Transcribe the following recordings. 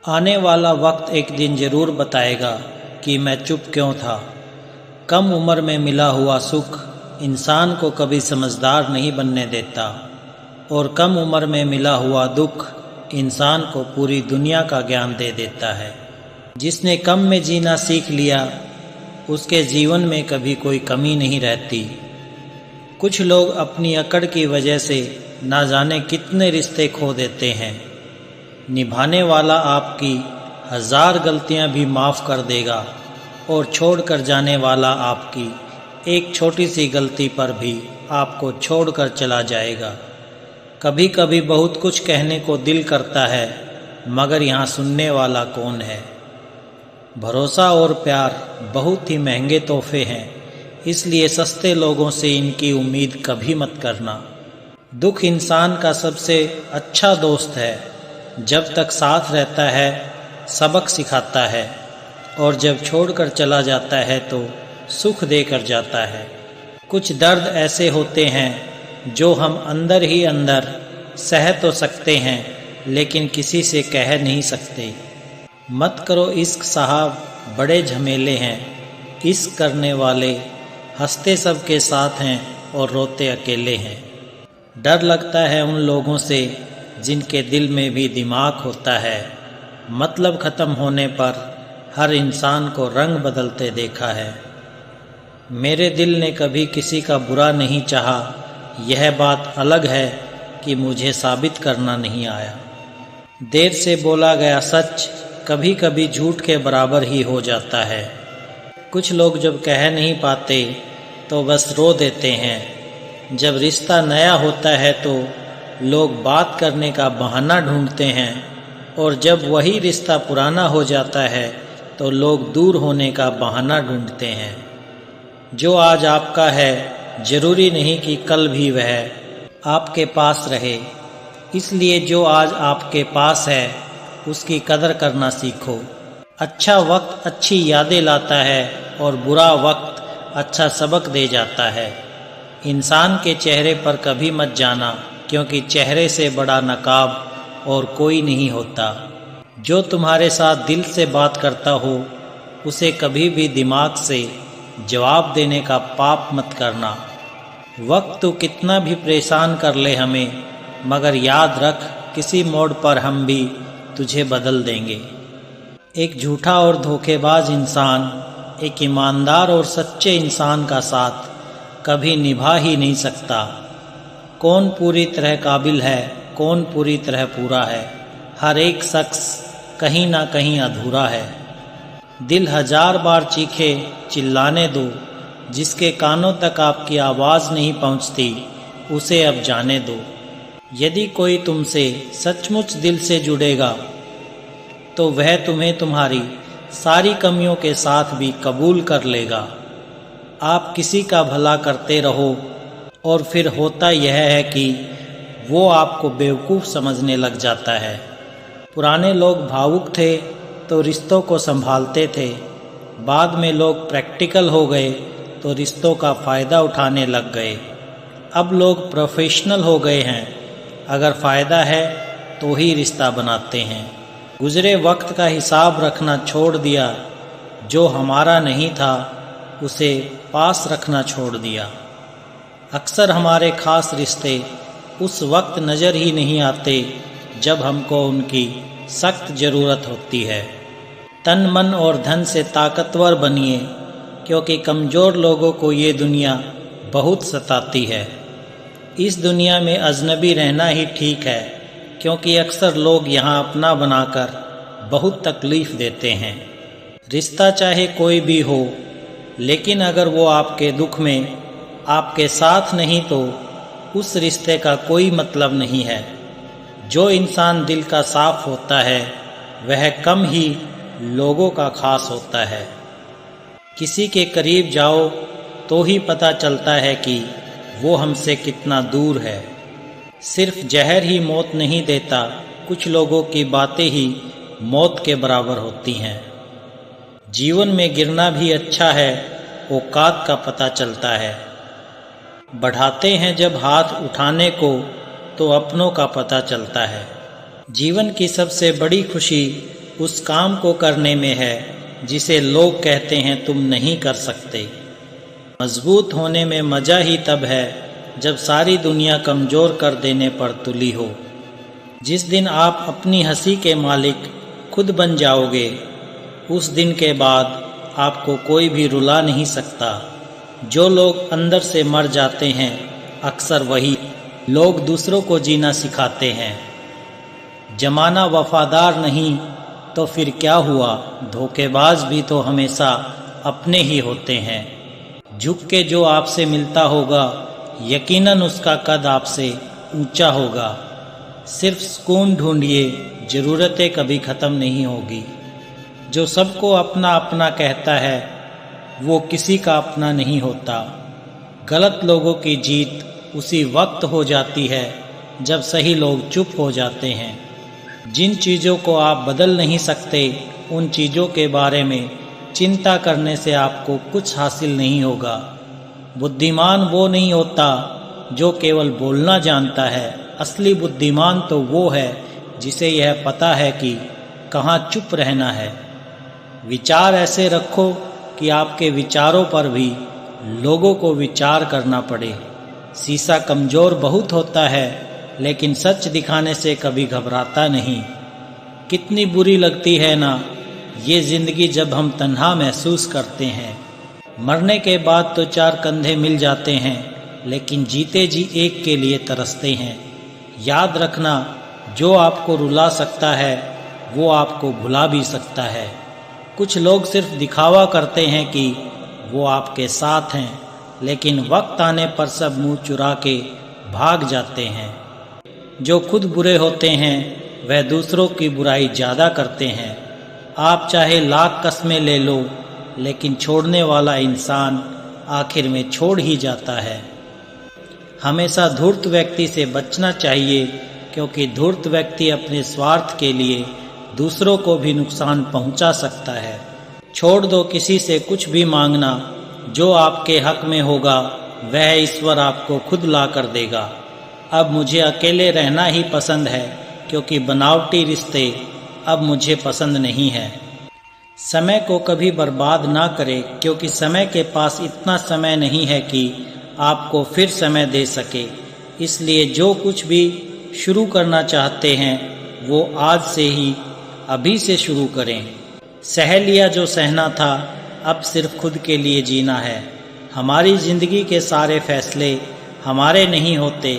आने वाला वक्त एक दिन जरूर बताएगा कि मैं चुप क्यों था। कम उम्र में मिला हुआ सुख इंसान को कभी समझदार नहीं बनने देता और कम उम्र में मिला हुआ दुख इंसान को पूरी दुनिया का ज्ञान दे देता है। जिसने कम में जीना सीख लिया उसके जीवन में कभी कोई कमी नहीं रहती। कुछ लोग अपनी अकड़ की वजह से ना जाने कितने रिश्ते खो देते हैं। निभाने वाला आपकी 1000 गलतियां भी माफ़ कर देगा और छोड़कर जाने वाला आपकी एक छोटी सी गलती पर भी आपको छोड़कर चला जाएगा। कभी कभी बहुत कुछ कहने को दिल करता है मगर यहाँ सुनने वाला कौन है। भरोसा और प्यार बहुत ही महंगे तोहफे हैं, इसलिए सस्ते लोगों से इनकी उम्मीद कभी मत करना। दुख इंसान का सबसे अच्छा दोस्त है। जब तक साथ रहता है सबक सिखाता है और जब छोड़कर चला जाता है तो सुख देकर जाता है। कुछ दर्द ऐसे होते हैं जो हम अंदर ही अंदर सह तो सकते हैं लेकिन किसी से कह नहीं सकते। मत करो इश्क साहब, बड़े झमेले हैं। इश्क करने वाले हंसते सबके साथ हैं और रोते अकेले हैं। डर लगता है उन लोगों से जिनके दिल में भी दिमाग होता है। मतलब ख़त्म होने पर हर इंसान को रंग बदलते देखा है। मेरे दिल ने कभी किसी का बुरा नहीं चाहा, यह बात अलग है कि मुझे साबित करना नहीं आया। देर से बोला गया सच कभी कभी झूठ के बराबर ही हो जाता है। कुछ लोग जब कह नहीं पाते तो बस रो देते हैं। जब रिश्ता नया होता है तो लोग बात करने का बहाना ढूंढते हैं और जब वही रिश्ता पुराना हो जाता है तो लोग दूर होने का बहाना ढूंढते हैं। जो आज आपका है जरूरी नहीं कि कल भी वह आपके पास रहे, इसलिए जो आज आपके पास है उसकी कदर करना सीखो। अच्छा वक्त अच्छी यादें लाता है और बुरा वक्त अच्छा सबक दे जाता है। इंसान के चेहरे पर कभी मत जाना क्योंकि चेहरे से बड़ा नकाब और कोई नहीं होता। जो तुम्हारे साथ दिल से बात करता हो उसे कभी भी दिमाग से जवाब देने का पाप मत करना। वक्त तो कितना भी परेशान कर ले हमें, मगर याद रख किसी मोड़ पर हम भी तुझे बदल देंगे। एक झूठा और धोखेबाज इंसान एक ईमानदार और सच्चे इंसान का साथ कभी निभा ही नहीं सकता। कौन पूरी तरह काबिल है, कौन पूरी तरह पूरा है। हर एक शख्स कहीं ना कहीं अधूरा है। दिल 1000 बार चीखे चिल्लाने दो, जिसके कानों तक आपकी आवाज़ नहीं पहुंचती उसे अब जाने दो। यदि कोई तुमसे सचमुच दिल से जुड़ेगा तो वह तुम्हें तुम्हारी सारी कमियों के साथ भी कबूल कर लेगा। आप किसी का भला करते रहो और फिर होता यह है कि वो आपको बेवकूफ़ समझने लग जाता है। पुराने लोग भावुक थे तो रिश्तों को संभालते थे, बाद में लोग प्रैक्टिकल हो गए तो रिश्तों का फ़ायदा उठाने लग गए। अब लोग प्रोफेशनल हो गए हैं, अगर फ़ायदा है तो ही रिश्ता बनाते हैं। गुज़रे वक्त का हिसाब रखना छोड़ दिया, जो हमारा नहीं था उसे पास रखना छोड़ दिया। अक्सर हमारे ख़ास रिश्ते उस वक्त नज़र ही नहीं आते जब हमको उनकी सख्त ज़रूरत होती है। तन मन और धन से ताकतवर बनिए, क्योंकि कमज़ोर लोगों को ये दुनिया बहुत सताती है। इस दुनिया में अजनबी रहना ही ठीक है, क्योंकि अक्सर लोग यहाँ अपना बनाकर बहुत तकलीफ़ देते हैं। रिश्ता चाहे कोई भी हो, लेकिन अगर वो आपके दुख में आपके साथ नहीं तो उस रिश्ते का कोई मतलब नहीं है। जो इंसान दिल का साफ होता है वह कम ही लोगों का खास होता है। किसी के करीब जाओ तो ही पता चलता है कि वो हमसे कितना दूर है। सिर्फ जहर ही मौत नहीं देता, कुछ लोगों की बातें ही मौत के बराबर होती हैं। जीवन में गिरना भी अच्छा है, औकात का पता चलता है। बढ़ाते हैं जब हाथ उठाने को तो अपनों का पता चलता है। जीवन की सबसे बड़ी खुशी उस काम को करने में है जिसे लोग कहते हैं तुम नहीं कर सकते। मजबूत होने में मज़ा ही तब है जब सारी दुनिया कमज़ोर कर देने पर तुली हो। जिस दिन आप अपनी हंसी के मालिक खुद बन जाओगे, उस दिन के बाद आपको कोई भी रुला नहीं सकता। जो लोग अंदर से मर जाते हैं, अक्सर वही लोग दूसरों को जीना सिखाते हैं। जमाना वफादार नहीं तो फिर क्या हुआ, धोखेबाज भी तो हमेशा अपने ही होते हैं। झुक के जो आपसे मिलता होगा, यकीनन उसका कद आपसे ऊंचा होगा। सिर्फ सुकून ढूंढिए, ज़रूरतें कभी ख़त्म नहीं होगी। जो सबको अपना अपना कहता है, वो किसी का अपना नहीं होता। गलत लोगों की जीत उसी वक्त हो जाती है जब सही लोग चुप हो जाते हैं। जिन चीज़ों को आप बदल नहीं सकते, उन चीज़ों के बारे में चिंता करने से आपको कुछ हासिल नहीं होगा। बुद्धिमान वो नहीं होता जो केवल बोलना जानता है। असली बुद्धिमान तो वो है जिसे यह पता है कि कहाँ चुप रहना है। विचार ऐसे रखो कि आपके विचारों पर भी लोगों को विचार करना पड़े। शीशा कमज़ोर बहुत होता है, लेकिन सच दिखाने से कभी घबराता नहीं। कितनी बुरी लगती है ना ये ज़िंदगी जब हम तन्हा महसूस करते हैं। मरने के बाद तो चार कंधे मिल जाते हैं, लेकिन जीते जी एक के लिए तरसते हैं। याद रखना, जो आपको रुला सकता है वो आपको भुला भी सकता है। कुछ लोग सिर्फ दिखावा करते हैं कि वो आपके साथ हैं, लेकिन वक्त आने पर सब मुंह चुरा के भाग जाते हैं। जो खुद बुरे होते हैं वह दूसरों की बुराई ज़्यादा करते हैं। आप चाहे लाख कस्में ले लो, लेकिन छोड़ने वाला इंसान आखिर में छोड़ ही जाता है। हमेशा धूर्त व्यक्ति से बचना चाहिए, क्योंकि धूर्त व्यक्ति अपने स्वार्थ के लिए दूसरों को भी नुकसान पहुंचा सकता है। छोड़ दो किसी से कुछ भी मांगना। जो आपके हक में होगा वह ईश्वर आपको खुद ला कर देगा। अब मुझे अकेले रहना ही पसंद है, क्योंकि बनावटी रिश्ते अब मुझे पसंद नहीं है। समय को कभी बर्बाद ना करें, क्योंकि समय के पास इतना समय नहीं है कि आपको फिर समय दे सके। इसलिए जो कुछ भी शुरू करना चाहते हैं वो आज से ही, अभी से शुरू करें। सह लिया जो सहना था, अब सिर्फ खुद के लिए जीना है। हमारी ज़िंदगी के सारे फैसले हमारे नहीं होते,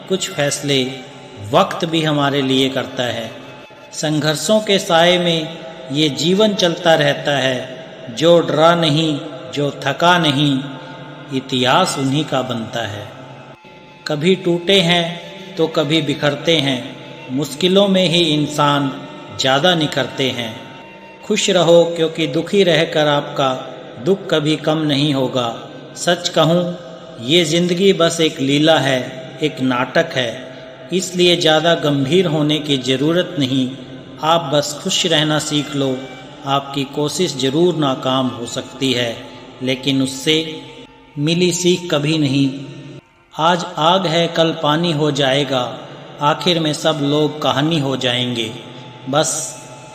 कुछ फैसले वक्त भी हमारे लिए करता है। संघर्षों के साए में ये जीवन चलता रहता है। जो डरा नहीं, जो थका नहीं, इतिहास उन्हीं का बनता है। कभी टूटे हैं तो कभी बिखरते हैं। मुश्किलों में ही इंसान ज़्यादा निखरते हैं। खुश रहो, क्योंकि दुखी रहकर आपका दुख कभी कम नहीं होगा। सच कहूँ, ये ज़िंदगी बस एक लीला है, एक नाटक है। इसलिए ज़्यादा गंभीर होने की ज़रूरत नहीं। आप बस खुश रहना सीख लो। आपकी कोशिश ज़रूर नाकाम हो सकती है, लेकिन उससे मिली सीख कभी नहीं। आज आग है, कल पानी हो जाएगा। आखिर में सब लोग कहानी हो जाएंगे। बस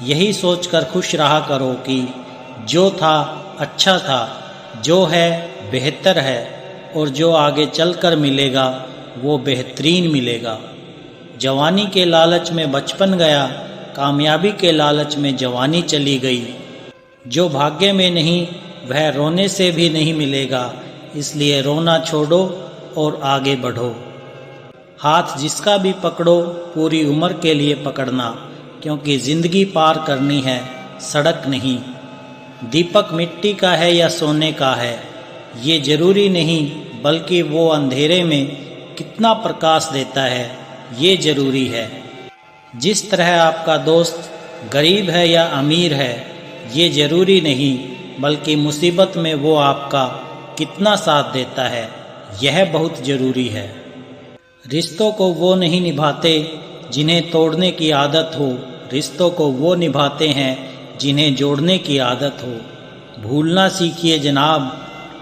यही सोचकर खुश रहा करो कि जो था अच्छा था, जो है बेहतर है, और जो आगे चलकर मिलेगा वो बेहतरीन मिलेगा। जवानी के लालच में बचपन गया, कामयाबी के लालच में जवानी चली गई। जो भाग्य में नहीं वह रोने से भी नहीं मिलेगा। इसलिए रोना छोड़ो और आगे बढ़ो। हाथ जिसका भी पकड़ो, पूरी उम्र के लिए पकड़ना, क्योंकि ज़िंदगी पार करनी है, सड़क नहीं। दीपक मिट्टी का है या सोने का है, ये ज़रूरी नहीं, बल्कि वो अंधेरे में कितना प्रकाश देता है ये ज़रूरी है। जिस तरह आपका दोस्त गरीब है या अमीर है, ये ज़रूरी नहीं, बल्कि मुसीबत में वो आपका कितना साथ देता है यह बहुत ज़रूरी है। रिश्तों को वो नहीं निभाते जिन्हें तोड़ने की आदत हो, रिश्तों को वो निभाते हैं जिन्हें जोड़ने की आदत हो। भूलना सीखिए जनाब,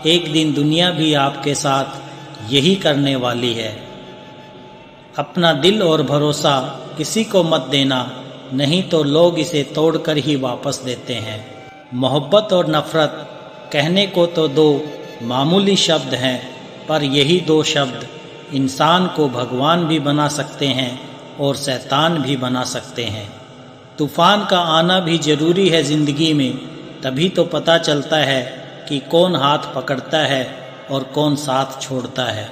एक दिन दुनिया भी आपके साथ यही करने वाली है। अपना दिल और भरोसा किसी को मत देना, नहीं तो लोग इसे तोड़कर ही वापस देते हैं। मोहब्बत और नफ़रत कहने को तो दो मामूली शब्द हैं, पर यही दो शब्द इंसान को भगवान भी बना सकते हैं और शैतान भी बना सकते हैं। तूफ़ान का आना भी ज़रूरी है ज़िंदगी में, तभी तो पता चलता है कि कौन हाथ पकड़ता है और कौन साथ छोड़ता है।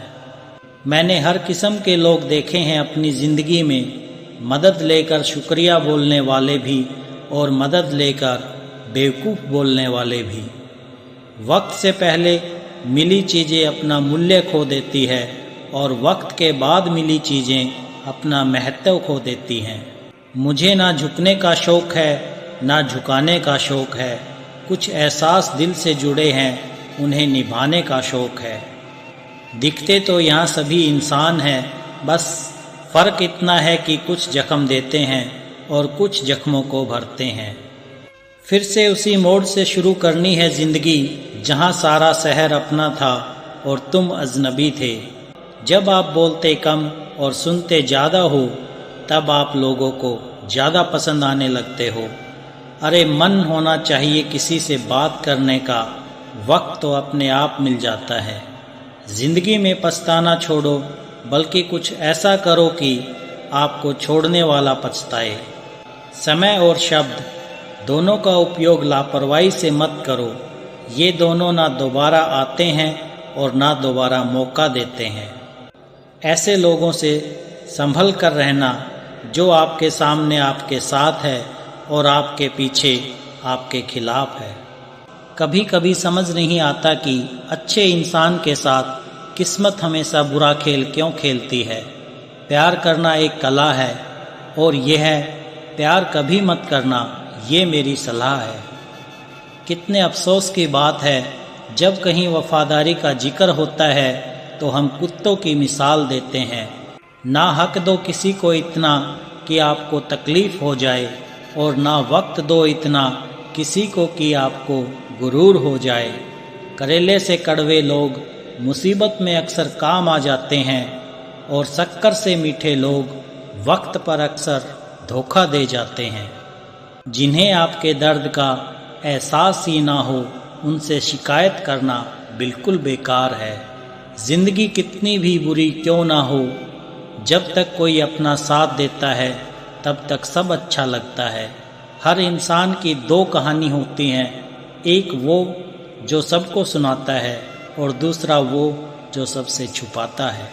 मैंने हर किस्म के लोग देखे हैं अपनी ज़िंदगी में, मदद लेकर शुक्रिया बोलने वाले भी और मदद लेकर बेवकूफ़ बोलने वाले भी। वक्त से पहले मिली चीज़ें अपना मूल्य खो देती है और वक्त के बाद मिली चीज़ें अपना महत्व खो देती हैं। मुझे ना झुकने का शौक़ है ना झुकाने का शौक़ है, कुछ एहसास दिल से जुड़े हैं उन्हें निभाने का शौक़ है। दिखते तो यहाँ सभी इंसान हैं, बस फ़र्क इतना है कि कुछ जख्म देते हैं और कुछ जख्मों को भरते हैं। फिर से उसी मोड़ से शुरू करनी है ज़िंदगी जहाँ सारा शहर अपना था और तुम अजनबी थे। जब आप बोलते कम और सुनते ज़्यादा हो, तब आप लोगों को ज़्यादा पसंद आने लगते हो। अरे मन होना चाहिए किसी से बात करने का, वक्त तो अपने आप मिल जाता है। ज़िंदगी में पछताना छोड़ो, बल्कि कुछ ऐसा करो कि आपको छोड़ने वाला पछताए। समय और शब्द दोनों का उपयोग लापरवाही से मत करो, ये दोनों ना दोबारा आते हैं और ना दोबारा मौका देते हैं। ऐसे लोगों से संभल कर रहना जो आपके सामने आपके साथ है और आपके पीछे आपके खिलाफ है। कभी कभी समझ नहीं आता कि अच्छे इंसान के साथ किस्मत हमेशा बुरा खेल क्यों खेलती है। प्यार करना एक कला है और यह है प्यार कभी मत करना, ये मेरी सलाह है। कितने अफसोस की बात है, जब कहीं वफादारी का जिक्र होता है तो हम कुत्तों की मिसाल देते हैं। ना हक दो किसी को इतना कि आपको तकलीफ़ हो जाए और ना वक्त दो इतना किसी को कि आपको गुरूर हो जाए। करेले से कड़वे लोग मुसीबत में अक्सर काम आ जाते हैं और शक्कर से मीठे लोग वक्त पर अक्सर धोखा दे जाते हैं। जिन्हें आपके दर्द का एहसास ही ना हो, उनसे शिकायत करना बिल्कुल बेकार है। ज़िंदगी कितनी भी बुरी क्यों ना हो, जब तक कोई अपना साथ देता है तब तक सब अच्छा लगता है। हर इंसान की दो कहानी होती हैं, एक वो जो सबको सुनाता है और दूसरा वो जो सबसे छुपाता है।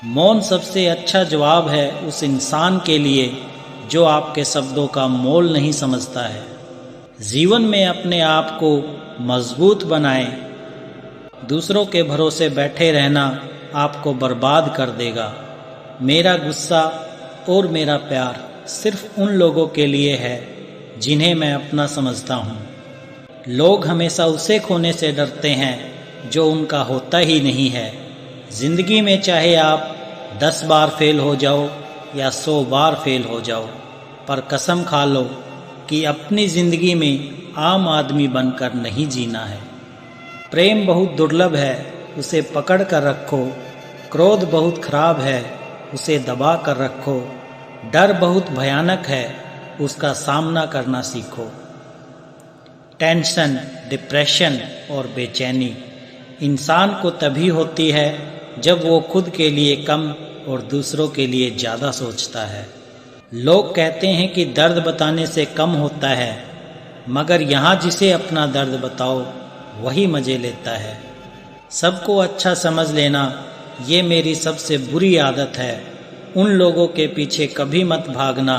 मौन सबसे अच्छा जवाब है उस इंसान के लिए जो आपके शब्दों का मोल नहीं समझता है। जीवन में अपने आप को मजबूत बनाएं, दूसरों के भरोसे बैठे रहना आपको बर्बाद कर देगा। मेरा गुस्सा और मेरा प्यार सिर्फ उन लोगों के लिए है जिन्हें मैं अपना समझता हूँ। लोग हमेशा उसे खोने से डरते हैं जो उनका होता ही नहीं है। ज़िंदगी में चाहे आप 10 बार फेल हो जाओ या 100 बार फेल हो जाओ, पर कसम खा लो कि अपनी ज़िंदगी में आम आदमी बनकर नहीं जीना है। प्रेम बहुत दुर्लभ है, उसे पकड़ कर रखो। क्रोध बहुत खराब है, उसे दबा कर रखो। डर बहुत भयानक है, उसका सामना करना सीखो। टेंशन, डिप्रेशन और बेचैनी इंसान को तभी होती है जब वो खुद के लिए कम और दूसरों के लिए ज़्यादा सोचता है। लोग कहते हैं कि दर्द बताने से कम होता है, मगर यहाँ जिसे अपना दर्द बताओ वही मज़े लेता है। सबको अच्छा समझ लेना ये मेरी सबसे बुरी आदत है। उन लोगों के पीछे कभी मत भागना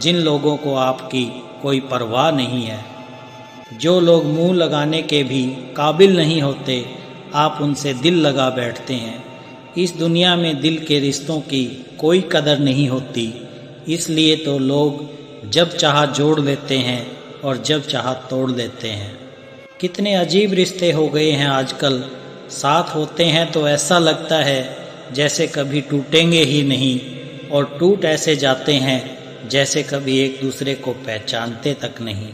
जिन लोगों को आपकी कोई परवाह नहीं है। जो लोग मुंह लगाने के भी काबिल नहीं होते, आप उनसे दिल लगा बैठते हैं। इस दुनिया में दिल के रिश्तों की कोई कदर नहीं होती, इसलिए तो लोग जब चाहा जोड़ लेते हैं और जब चाहा तोड़ लेते हैं। कितने अजीब रिश्ते हो गए हैं आजकल। साथ होते हैं तो ऐसा लगता है जैसे कभी टूटेंगे ही नहीं, और टूट ऐसे जाते हैं जैसे कभी एक दूसरे को पहचानते तक नहीं।